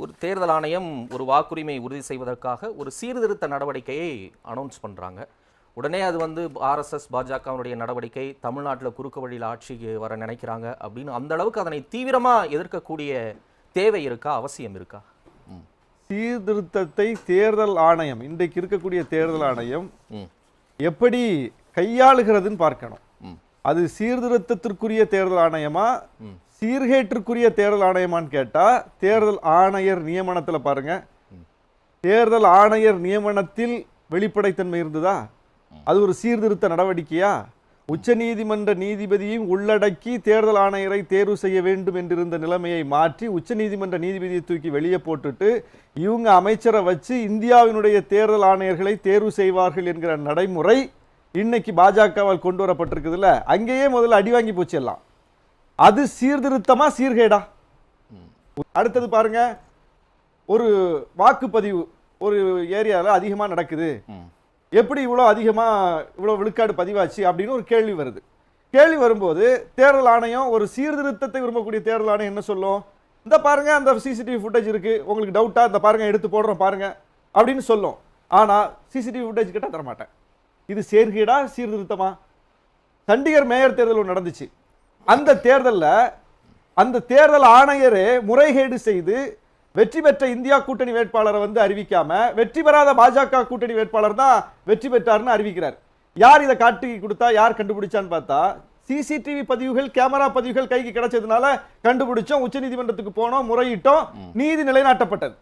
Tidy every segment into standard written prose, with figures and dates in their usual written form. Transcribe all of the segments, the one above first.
ஒரு தேர்தல் ஆணையம் ஒரு வாக்குரிமை உறுதி செய்வதற்காக ஒரு சீர்திருத்த நடவடிக்கையை அனௌன்ஸ் பண்ணுறாங்க. உடனே அது வந்து ஆர்எஸ்எஸ் பாஜகவினுடைய நடவடிக்கை, தமிழ்நாட்டில் குறுக்கு வழியில் ஆட்சிக்கு வர நினைக்கிறாங்க அப்படின்னு அந்த அளவுக்கு அதனை தீவிரமாக எதிர்க்கக்கூடிய தேவை இருக்கா, அவசியம் இருக்கா? சீர்திருத்தத்தை தேர்தல் ஆணையம், இன்றைக்கு இருக்கக்கூடிய தேர்தல் ஆணையம் எப்படி கையாளுகிறதுன்னு பார்க்கணும். அது சீர்திருத்தத்திற்குரிய தேர்தல் ஆணையமா சீர்கேட்டிற்குரிய தேர்தல் ஆணையமான்னு கேட்டா, தேர்தல் ஆணையர் நியமனத்தில் பாருங்க, தேர்தல் ஆணையர் நியமனத்தில் வெளிப்படைத்தன்மை இருந்ததா? அது ஒரு சீர்திருத்த நடவடிக்கையா? உச்ச நீதிமன்ற நீதிபதியும் உள்ளடக்கி தேர்தல் ஆணையரை தேர்வு செய்ய வேண்டும் என்றிருந்த நிலைமையை மாற்றி உச்ச நீதிமன்ற நீதிபதியை தூக்கி வெளியே போட்டுட்டு இவங்க அமைச்சரை வச்சு இந்தியாவினுடைய தேர்தல் ஆணையர்களை தேர்வு செய்வார்கள் என்கிற நடைமுறை இன்னைக்கு பாஜகவால் கொண்டு வரப்பட்டிருக்குதுல்ல, அங்கேயே முதல்ல அடி வாங்கி போச்சு எல்லாம். அது சீர்திருத்தமா சீர்கேடா? அடுத்தது பாருங்க, ஒரு வாக்குப்பதிவு ஒரு ஏரியால அதிகமா நடக்குது, எப்படி இவ்வளவு விழுக்காடு பதிவாச்சு அப்படின்னு ஒரு கேள்வி வருது. கேள்வி வரும்போது தேர்தல் ஆணையம், ஒரு சீர்திருத்தத்தை விரும்பக்கூடிய தேர்தல் ஆணையம் என்ன சொல்லும்? இந்த பாருங்க, அந்த சிசிடிவி ஃபுட்டேஜ் இருக்கு, உங்களுக்கு டவுட்டா இந்த பாருங்க எடுத்து போடுறோம் பாருங்க அப்படின்னு சொல்லும். ஆனா சிசிடிவி ஃபுட்டேஜ் கிட்ட தரமாட்டேன். இது சேர்கேடா சீர்திருத்தமா? சண்டிகர் மேயர் தேர்தல் நடந்துச்சு. அந்த தேர்தல் ஆணையரே முறைகேடு செய்து வெற்றி பெற்ற இந்தியா கூட்டணி வேட்பாளரை வந்து அறிவிக்காம வெற்றி பெறாத பாஜக கூட்டணி வேட்பாளர் தான் வெற்றி பெற்றார்னு அறிவிக்கிறார். யார் இதை காட்டி கொடுத்தா, யார் கண்டுபிடிச்சான்னு பார்த்தா, சிசிடிவி பதிவுகள், கேமரா பதிவுகள் கைக்கு கிடைச்சதுனால கண்டுபிடிச்சோம், உச்ச நீதிமன்றத்துக்கு போனோம், முறையிட்டோம், நீதி நிலைநாட்டப்பட்டது.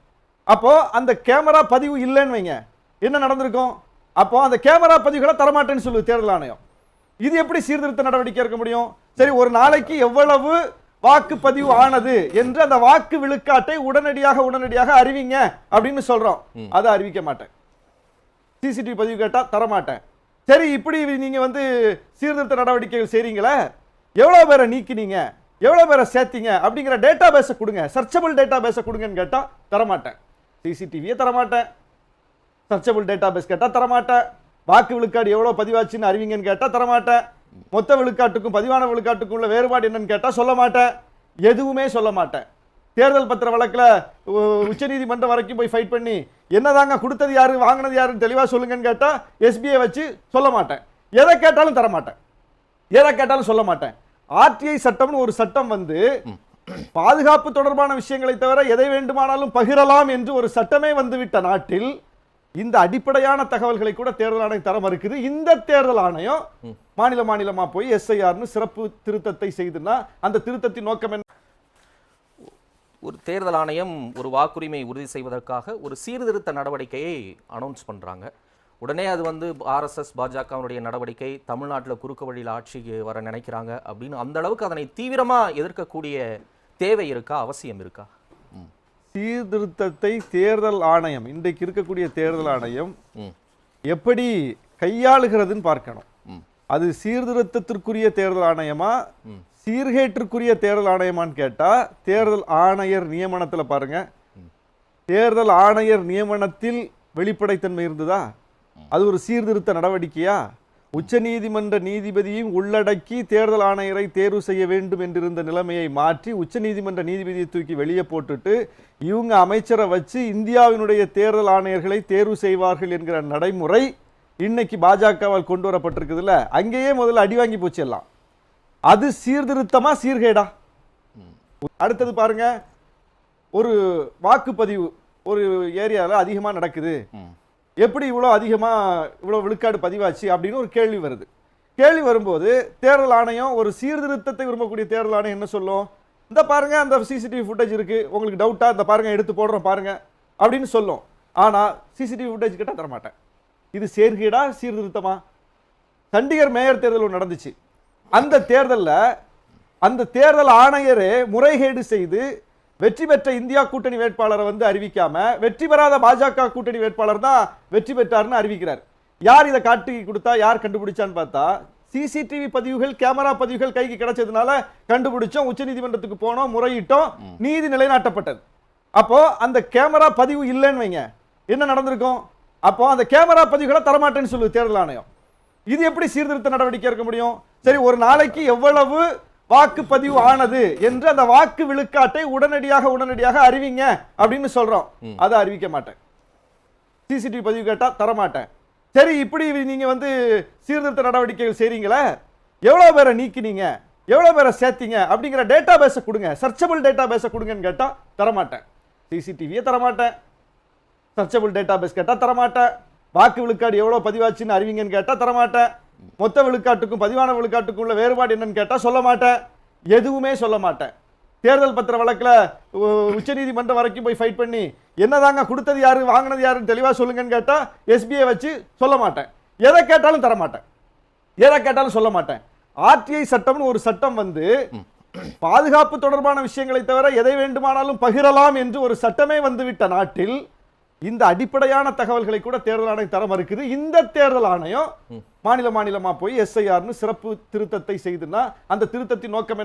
அப்போ அந்த கேமரா பதிவு இல்லைன்னு வைங்க, என்ன நடந்திருக்கும்? அப்போ அந்த கேமரா பதிவுகளை தரமாட்டேன்னு சொல்லுது தேர்தல் ஆணையம். இது எப்படி சீர்திருத்த நடவடிக்கை இருக்க முடியும்? சரி, ஒரு நாளைக்கு எவ்வளவு வாக்குப்பதிவு ஆனது என்று அந்த வாக்கு விழுக்காட்டை உடனடியாக அறிவிங்க அப்படின்னு சொல்றோம். அதை அறிவிக்க மாட்டேன். சிசிடிவி பதிவு கேட்டா தரமாட்டேன். சரி, இப்படி நீங்க வந்து சீர்திருத்த நடவடிக்கைகள் செய்றீங்களே, எவ்வளவு பேரை நீக்கினீங்க, எவ்வளவு பேரை சேர்த்தீங்க அப்படிங்கிற டேட்டா பேஸை கொடுங்க, சர்ச்சபிள் டேட்டா பேஸை கொடுங்கன்னு கேட்டா தரமாட்டேன். சிசிடிவியை தரமாட்டேன், சர்ச்சபிள் டேட்டா பேஸ் கேட்டா தரமாட்டேன், வாக்கு விழுக்காடு எவ்வளவு பதிவாச்சுன்னு அறிவிங்கன்னு கேட்டா தரமாட்டேன், மொத்த விழுக்காட்டுக்கும் பதிவான விழுக்காட்டுக்கும் உள்ள வேறுபாடு என்னன்னு கேட்டா சொல்ல மாட்டேன், எதுவுமே சொல்ல மாட்டேன். தேர்தல் பத்திர வழக்கில் உச்சநீதிமன்றம் வரைக்கும் போய் ஃபைட் பண்ணி என்னதாங்க கொடுத்தது யாரு, வாங்கினது யாருன்னு தெளிவா சொல்லுங்கன்னு கேட்டா எஸ்பிஐ வச்சு சொல்ல மாட்டேன். எதை கேட்டாலும் தரமாட்டேன், எதை கேட்டாலும் சொல்ல மாட்டேன். ஆர்டிஐ சட்டம்னு ஒரு சட்டம் வந்து பாதுகாப்பு தொடர்பான விஷயங்களை தவிர எதை வேண்டுமானாலும் பகிரலாம் என்று ஒரு சட்டமே வந்துவிட்ட நாட்டில் இந்த அடிப்படையான தகவல்களை கூட தேர்தல் ஆணையம் தர மறுக்குது. இந்த தேர்தல் ஆணையம் மாநிலமா போய் எஸ்ஐஆர்னு சிறப்பு திருத்தத்தை செய்துனா அந்த திருத்தத்தின் நோக்கம் என்ன? ஒரு தேர்தல் ஆணையம் ஒரு வாக்குரிமை உறுதி செய்வதற்காக ஒரு சீர்திருத்த நடவடிக்கையை அனௌன்ஸ் பண்ணுறாங்க. உடனே அது வந்து ஆர்எஸ்எஸ் பாஜகவினுடைய நடவடிக்கை, தமிழ்நாட்டில் குறுக்கு வழியில் ஆட்சிக்கு வர நினைக்கிறாங்க அப்படின்னு அந்த அளவுக்கு அதனை தீவிரமாக எதிர்க்கக்கூடிய தேவை இருக்கா, அவசியம் இருக்கா? சீர்திருத்தத்தை தேர்தல் ஆணையம், இன்றைக்கு இருக்கக்கூடிய தேர்தல் ஆணையம் எப்படி கையாளுகிறதுன்னு பார்க்கணும். அது சீர்திருத்தத்திற்குரிய தேர்தல் ஆணையமா சீர்கேட்டிற்குரிய தேர்தல் ஆணையமான்னு கேட்டா, தேர்தல் ஆணையர் நியமனத்தில் பாருங்க, தேர்தல் ஆணையர் நியமனத்தில் வெளிப்படைத்தன்மை இருந்ததா? அது ஒரு சீர்திருத்த நடவடிக்கையா? உச்ச நீதிமன்ற நீதிபதியும் உள்ளடக்கி தேர்தல் ஆணையரை தேர்வு செய்ய வேண்டும் என்றிருந்த நிலைமையை மாற்றி உச்ச நீதிமன்ற நீதிபதியை தூக்கி வெளியே போட்டுட்டு இவங்க அமைச்சரை வச்சு இந்தியாவினுடைய தேர்தல் ஆணையர்களை தேர்வு செய்வார்கள் என்கிற நடைமுறை இன்னைக்கு பாஜகவால் கொண்டு வரப்பட்டிருக்குதுல்ல, அங்கேயே முதல்ல அடி வாங்கி போச்சு எல்லாம். அது சீர்திருத்தமா சீர்கேடா? அடுத்தது பாருங்க, ஒரு வாக்குப்பதிவு ஒரு ஏரியால அதிகமா நடக்குது, எப்படி இவ்வளவு விழுக்காடு பதிவாச்சு அப்படின்னு ஒரு கேள்வி வருது. கேள்வி வரும்போது தேர்தல் ஆணையம், ஒரு சீர்திருத்தத்தை விரும்பக்கூடிய தேர்தல் ஆணையம் என்ன சொல்லும்? இந்த பாருங்க, அந்த சிசிடிவி ஃபுட்டேஜ் இருக்கு, உங்களுக்கு டவுட்டா இந்த பாருங்க எடுத்து போடுறோம் பாருங்க அப்படின்னு சொல்லும். ஆனா சிசிடிவி ஃபுட்டேஜ் கிட்ட தரமாட்டேன். இது சேர்கேடா சீர்திருத்தமா? சண்டிகர் மேயர் தேர்தல் நடந்துச்சு. அந்த தேர்தல் ஆணையரே முறைகேடு செய்து வெற்றி பெற்ற இந்தியா கூட்டணி வேட்பாளரை வந்து அறிவிக்காம வெற்றி பெறாத பாஜக கூட்டணி வேட்பாளர் தான் வெற்றி பெற்றார்னு அறிவிக்கிறார். யார் இதை காட்டி கொடுத்தா, யார் கண்டுபிடிச்சான்னு பார்த்தா, சிசிடிவி பதிவுகள், கேமரா பதிவுகள் கைக்கு கிடைச்சதுனால கண்டுபிடிச்சோம், உச்ச நீதிமன்றத்துக்கு போனோம், முறையிட்டோம், நீதி நிலைநாட்டப்பட்டது. அப்போ அந்த கேமரா பதிவு இல்லைன்னு வைங்க, என்ன நடந்திருக்கும்? அப்போ அந்த கேமரா பதிவுகளை தரமாட்டேன்னு சொல்லுது தேர்தல் ஆணையம். இது எப்படி சீர்திருத்த நடவடிக்கை இருக்க முடியும்? சரி, ஒரு நாளைக்கு எவ்வளவு வாக்குப்பதிவு ஆனது என்று அந்த வாக்கு விழுக்காட்டை உடனடியாக அறிவிங்க அப்படின்னு சொல்றோம். அதை அறிவிக்க மாட்டேன். சிசிடிவி பதிவு கேட்டா தரமாட்டேன். சரி, இப்படி நீங்க வந்து சீர்திருத்த நடவடிக்கைகள் செய்றீங்களே, எவ்வளவு பேரை நீக்கினீங்க, எவ்வளவு பேரை சேர்த்தீங்க அப்படிங்கிற டேட்டா பேஸை கொடுங்க, சர்ச்சபிள் டேட்டா பேஸை கொடுங்கன்னு கேட்டா தரமாட்டேன். சிசிடிவியை தரமாட்டேன், சர்ச்சபிள் டேட்டா பேஸ் கேட்டா தரமாட்டேன், வாக்கு விழுக்காடு எவ்வளவு பதிவாச்சுன்னு அறிவிங்கன்னு கேட்டா தரமாட்டேன், மொத்த விழுக்காட்டுக்கும் பதிவான விழுக்காட்டுக்கும் உள்ள வேறுபாடு என்னன்னு கேட்டா சொல்ல மாட்டேன். எதுவுமே சொல்ல மாட்டேன். தேர்தல் பத்திர வழக்குல உச்சநீதிமன்றம் வரைக்கும் போய் ஃபைட் பண்ணி என்னதாங்க கொடுத்தது யாரு வாங்கினது யாருன்னு தெளிவா சொல்லுங்கன்னு கேட்டா எஸ்பிஐ வச்சு சொல்ல மாட்டேன். எதை கேட்டாலும் தர மாட்டேன், எதை கேட்டாலும் சொல்ல மாட்டேன். ஆர்டிஐ சட்டம்னு ஒரு சட்டம் வந்து பாதுகாப்பு தொடர்பான விஷயங்களை தவிர எதை வேண்டுமானாலும் பகிரலாம் என்று ஒரு சட்டமே வந்துவிட்ட நாட்டில் இந்த அடிப்படையான தகவல்களை கூட தேர்தல் ஆணையம் தர மறுக்குது. இந்த தேர்தல் ஆணையம் மாநிலமா போய் எஸ்ஐஆர்னு சிறப்பு திருத்தத்தை செய்துன்னா அந்த திருத்தத்தின் நோக்கம் என்ன?